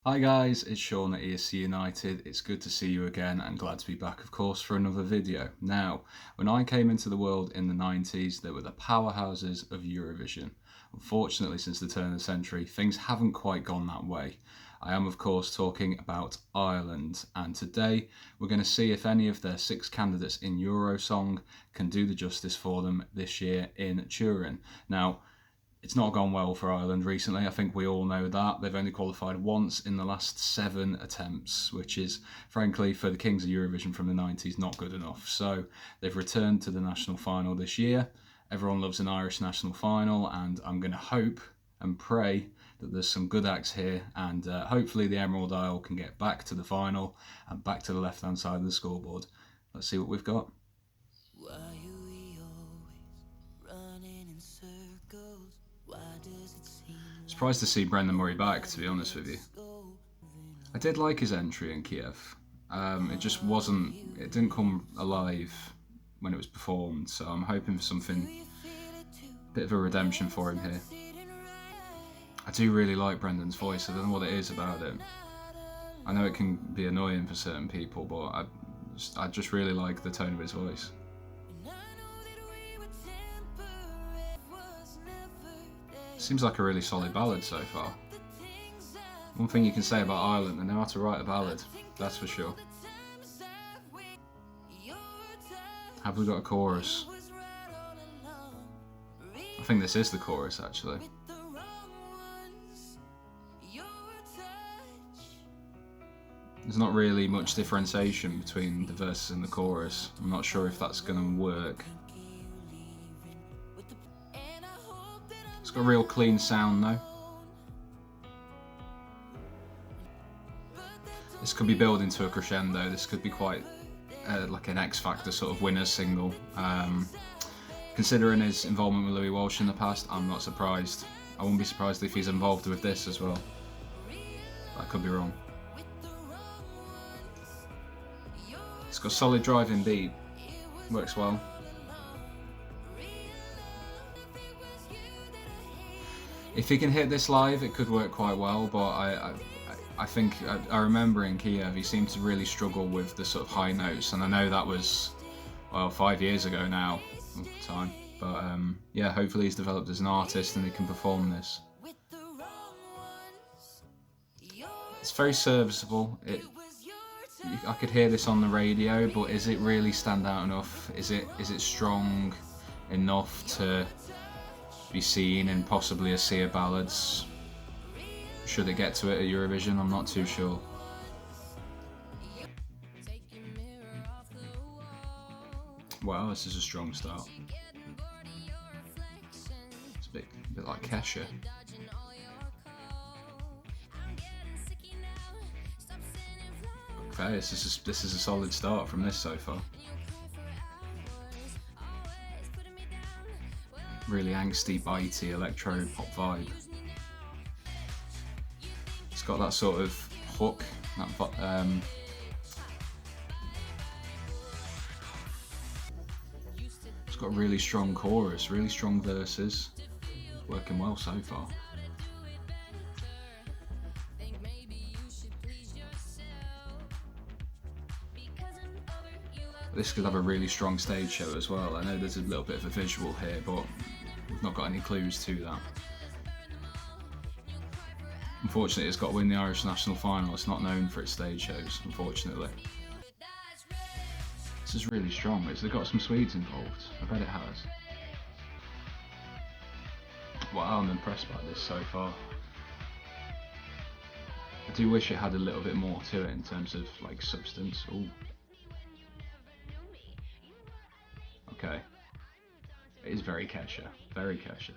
Hi guys, it's Sean at ESC United. It's good to see you again and glad to be back, of course, for another video. Now, when I came into the world in the 90s, they were the powerhouses of Eurovision. Unfortunately, since the turn of the century, things haven't quite gone that way. I am, of course, talking about Ireland, and today we're going to see if any of their 6 candidates in Eurosong can do the justice for them this year in Turin. Now, it's not gone well for Ireland recently. I think we all know that. They've only qualified once in the last 7 attempts, which is, frankly, for the Kings of Eurovision from the 90s, not good enough. So they've returned to the national final this year. Everyone loves an Irish national final, and I'm going to hope and pray that there's some good acts here, and hopefully the Emerald Isle can get back to the final and back to the left-hand side of the scoreboard. Let's see what we've got. Surprised to see Brendan Murray back, to be honest with you. I did like his entry in Kiev. It didn't come alive when it was performed, so I'm hoping for something, a bit of a redemption for him here. I do really like Brendan's voice. I don't know what it is about it. I know it can be annoying for certain people, but I just really like the tone of his voice. Seems like a really solid ballad so far. One thing you can say about Ireland, they know how to write a ballad, that's for sure. Have we got a chorus? I think this is the chorus, actually. There's not really much differentiation between the verses and the chorus. I'm not sure if that's going to work. It's got a real clean sound though. This could be building to a crescendo. This could be quite like an X Factor sort of winner's single. Considering his involvement with Louis Walsh in the past, I'm not surprised. I wouldn't be surprised if he's involved with this as well. I could be wrong. It's got a solid driving beat. Works well. If he can hit this live, it could work quite well, but I think I remember in Kiev he seemed to really struggle with the sort of high notes, and I know that was, well, 5 years ago now, time. But yeah, hopefully he's developed as an artist and he can perform this. It's very serviceable. I could hear this on the radio, but is it really stand out enough? Is it strong enough to be seen in possibly a sea of ballads? Should it get to it at Eurovision? I'm not too sure. Wow, this is a strong start. It's a bit like Kesha. Okay, this is a solid start from this so far. Really angsty, bitey electro pop vibe. It's got that sort of hook, it's got a really strong chorus, really strong verses. It's working well so far. This could have a really strong stage show as well. I know there's a little bit of a visual here, but we've not got any clues to that. Unfortunately, it's got to win the Irish national final. It's not known for its stage shows, unfortunately. This is really strong. Has it got some Swedes involved? I bet it has. Wow, I'm impressed by this so far. I do wish it had a little bit more to it in terms of like substance. Ooh. Okay. It is very Kesha. Very Kesha.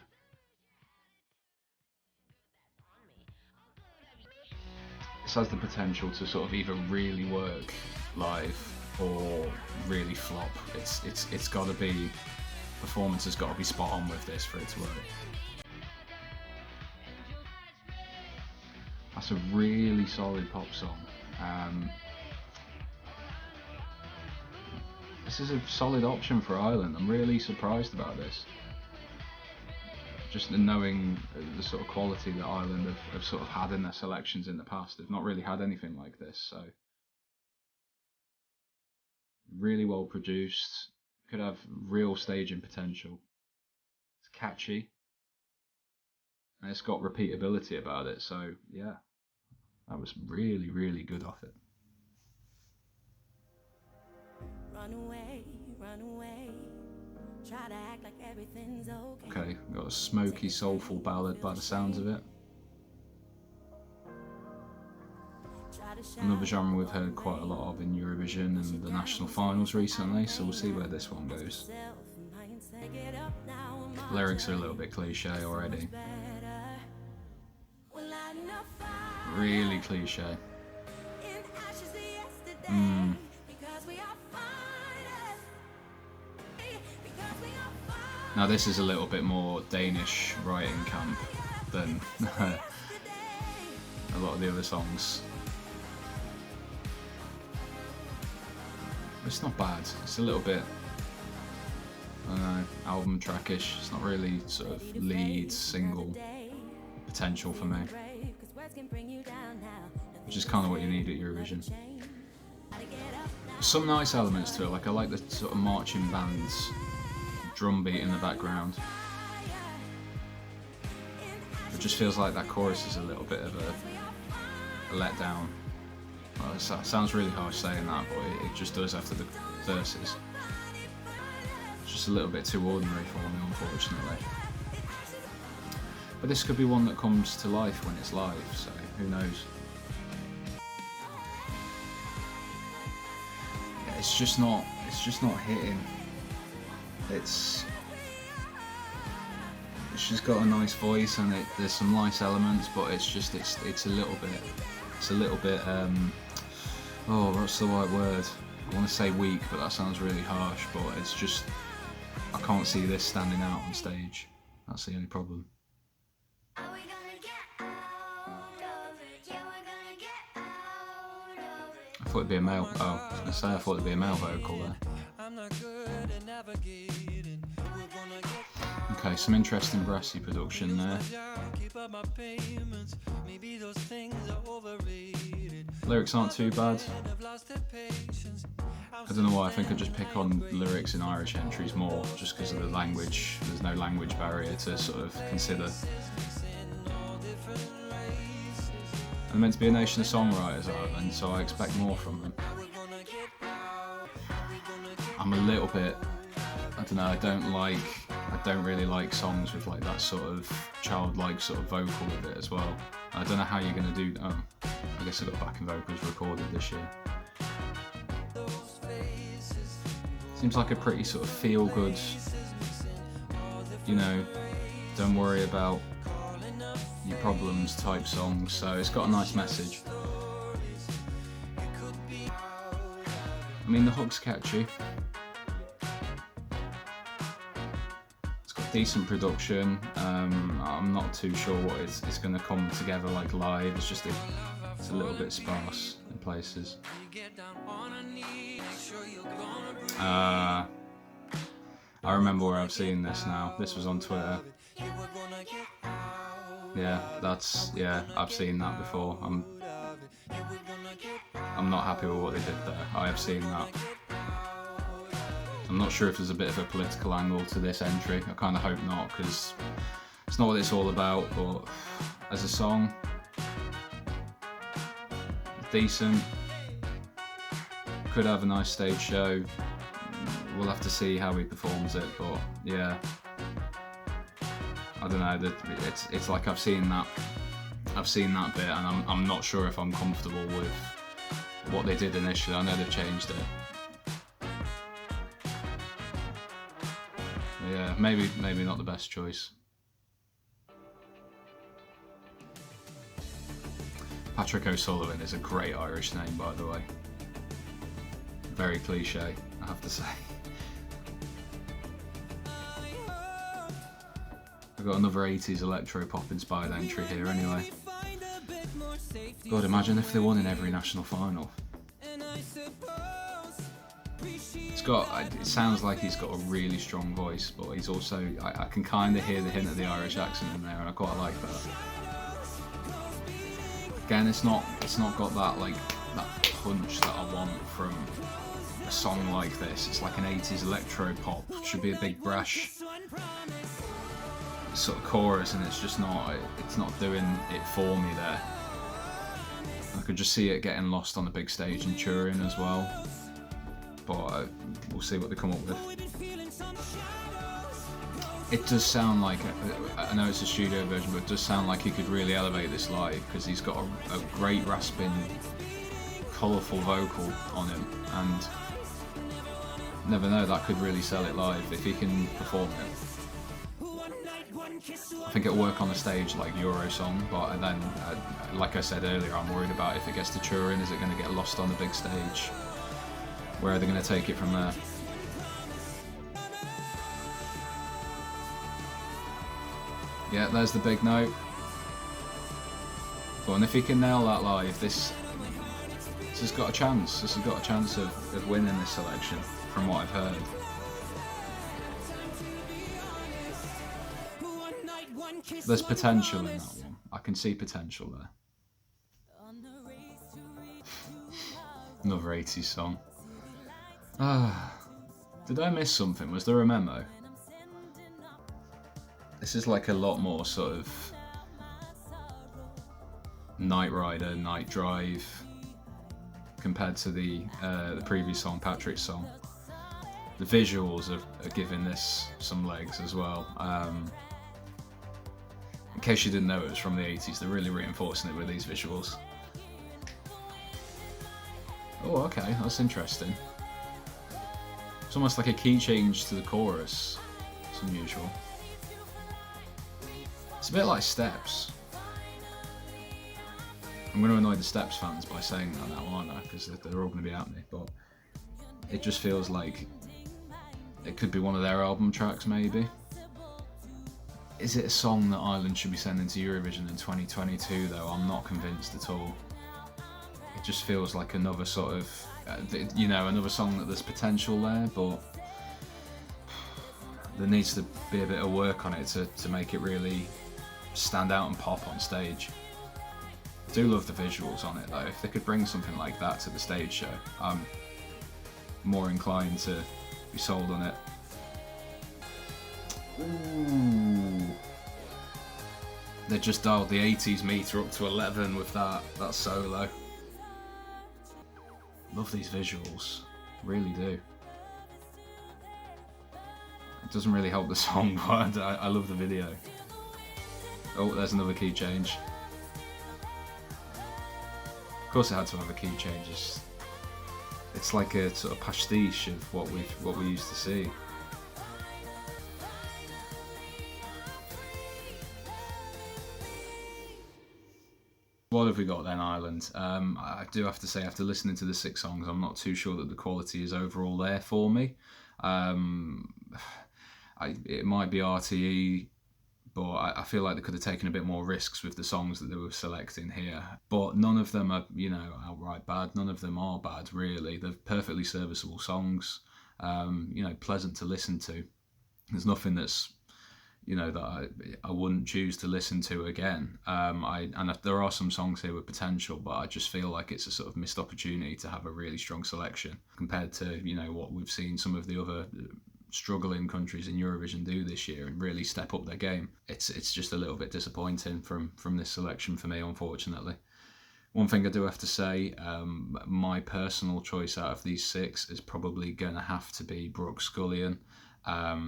This has the potential to sort of either really work live or really flop. It's got to be, performance has got to be spot on with this for it to work. That's a really solid pop song. This is a solid option for Ireland. I'm really surprised about this. just in knowing the sort of quality that Ireland have sort of had in their selections in the past. They've not really had anything like this, so really well produced, could have real staging potential. It's catchy, and it's got repeatability about it, so yeah, that was really, really good off it. Run away, run away. Try to act like everything's okay. Okay, we've got a smoky, soulful ballad by the sounds of it. Another genre we've heard quite a lot of in Eurovision and the national finals recently, so we'll see where this one goes. Lyrics are a little bit cliche already. Really cliche. Now this is a little bit more Danish writing camp than a lot of the other songs. It's not bad. It's a little bit, I don't know, album trackish. It's not really sort of lead single potential for me, which is kind of what you need at Eurovision. Some nice elements to it, like I like the sort of marching band's drum beat in the background. It just feels like that chorus is a little bit of a letdown. Well, it sounds really harsh saying that, but it just does after the verses. It's just a little bit too ordinary for me, unfortunately. But this could be one that comes to life when it's live, so who knows. Yeah, it's just not hitting. She's got a nice voice and there's some nice elements, but it's a little bit oh, what's the right word? I want to say weak, but that sounds really harsh, but it's just, I can't see this standing out on stage. That's the only problem. I thought it'd be a male, oh, I was going to say I thought it'd be a male vocal there. Okay, some interesting brassy production there. Lyrics aren't too bad. I don't know why, I think I just pick on lyrics in Irish entries more, just because of the language. There's no language barrier to sort of consider. I'm meant to be a nation of songwriters, Ireland, so I expect more from them. I'm a little bit, I don't know, I don't really like songs with like that sort of childlike sort of vocal with it as well. I don't know how you're going to do that. Oh, I guess I got backing vocals recorded this year. Seems like a pretty sort of feel good, you know, don't worry about your problems type song, so it's got a nice message. I mean, the hook's catchy. Decent production. I'm not too sure what it's going to come together like live. It's just it's a little bit sparse in places. I remember where I've seen this now. This was on Twitter. Yeah, I've seen that before. I'm not happy with what they did there. I have seen that. I'm not sure if there's a bit of a political angle to this entry. I kind of hope not, because it's not what it's all about, but as a song, decent. Could have a nice stage show. We'll have to see how he performs it, but yeah. I don't know, it's like I've seen that bit, and I'm not sure if I'm comfortable with what they did initially. I know they've changed it. Yeah, maybe not the best choice. Patrick O'Sullivan is a great Irish name, by the way. Very cliche, I have to say. I've got another 80s electro-pop inspired entry here anyway. God, imagine if they won in every national final. It's It sounds like he's got a really strong voice, but he's also, I can kind of hear the hint of the Irish accent in there, and I quite like that. Again, it's not got that punch that I want from a song like this. It's like an 80s electro pop. It should be a big brash sort of chorus, and it's not doing it for me there. I could just see it getting lost on the big stage in Turin as well, but we'll see what they come up with. It does sound like, I know it's a studio version, but it does sound like he could really elevate this live, because he's got a great rasping, colourful vocal on him, and never know, that could really sell it live if he can perform it. I think it'll work on the stage like Eurosong, but then, like I said earlier, I'm worried about if it gets to Turin, is it going to get lost on the big stage? Where are they going to take it from there? Yeah, there's the big note. But if he can nail that live, this has got a chance. This has got a chance of winning this selection, from what I've heard. There's potential in that one. I can see potential there. Another 80s song. Did I miss something? Was there a memo? This is like a lot more sort of Night Rider, Night Drive compared to the previous song, Patrick's song. The visuals are giving this some legs as well. In case you didn't know it was from the 80s, they're really reinforcing it with these visuals. Oh, okay, that's interesting. It's almost like a key change to the chorus. It's unusual. It's a bit like Steps. I'm going to annoy the Steps fans by saying that now, aren't I? Because they're all going to be at me, but it just feels like it could be one of their album tracks, maybe. Is it a song that Ireland should be sending to Eurovision in 2022, though? I'm not convinced at all. It just feels like another sort of, another song that there's potential there, but there needs to be a bit of work on it to make it really stand out and pop on stage. I do love the visuals on it, though. If they could bring something like that to the stage show, I'm more inclined to be sold on it. Ooh. They just dialed the 80s meter up to 11 with that solo. Love these visuals, really do. It doesn't really help the song, but I love the video. Oh, there's another key change. Of course it had to have a key change. It's like a sort of pastiche of what we used to see. What have we got then, Ireland? I do have to say, after listening to the 6 songs, I'm not too sure that the quality is overall there for me. It might be RTE, but I feel like they could have taken a bit more risks with the songs that they were selecting here. But none of them are, outright bad. None of them are bad, really. They're perfectly serviceable songs, pleasant to listen to. There's nothing that's, that I wouldn't choose to listen to again. There are some songs here with potential, but I just feel like it's a sort of missed opportunity to have a really strong selection compared to, what we've seen some of the other struggling countries in Eurovision do this year and really step up their game. It's just a little bit disappointing from this selection for me, unfortunately. One thing I do have to say, my personal choice out of these 6 is probably going to have to be Brooke Scullion.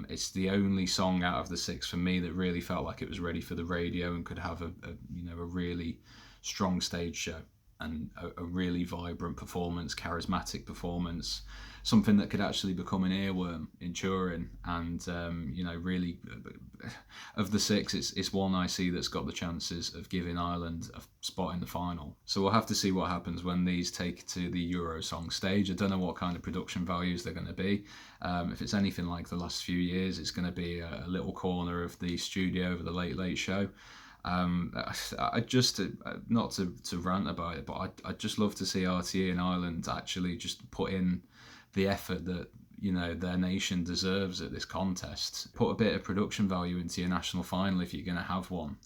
It's the only song out of the 6 for me that really felt like it was ready for the radio and could have a really strong stage show and a really vibrant performance, charismatic performance, something that could actually become an earworm in Turin. And really, of the 6, it's one I see that's got the chances of giving Ireland a spot in the final. So we'll have to see what happens when these take to the Eurosong stage. I don't know what kind of production values they're going to be. If it's anything like the last few years, it's going to be a little corner of the studio over the Late Late Show. I just, not to rant about it, but I'd just love to see RTE and Ireland actually just put in the effort that you know, their nation deserves at this contest. Put a bit of production value into your national final if you're going to have one.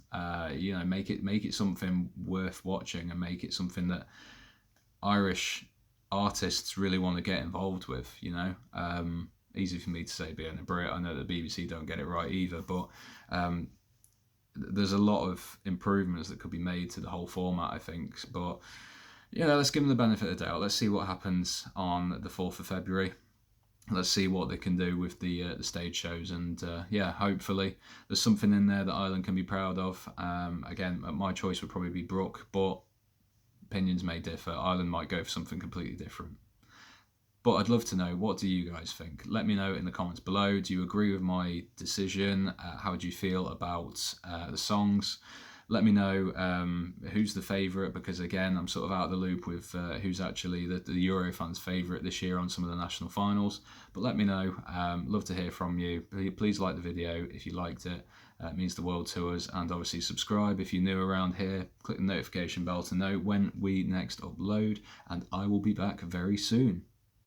You know, make it something worth watching, and make it something that Irish artists really want to get involved with. You know, easy for me to say being a Brit. I know that the BBC don't get it right either, but there's a lot of improvements that could be made to the whole format, I think. But yeah, let's give them the benefit of the doubt. Let's see what happens on the 4th of February. Let's see what they can do with the stage shows, and yeah, hopefully there's something in there that Ireland can be proud of. Again, my choice would probably be Brooke, but opinions may differ. Ireland might go for something completely different. But I'd love to know, what do you guys think? Let me know in the comments below. Do you agree with my decision? How do you feel about the songs? Let me know who's the favourite, because again, I'm sort of out of the loop with who's actually the Eurofans' favourite this year on some of the national finals. But let me know. Love to hear from you. Please like the video if you liked it. It means the world to us. And obviously subscribe if you're new around here. Click the notification bell to know when we next upload. And I will be back very soon.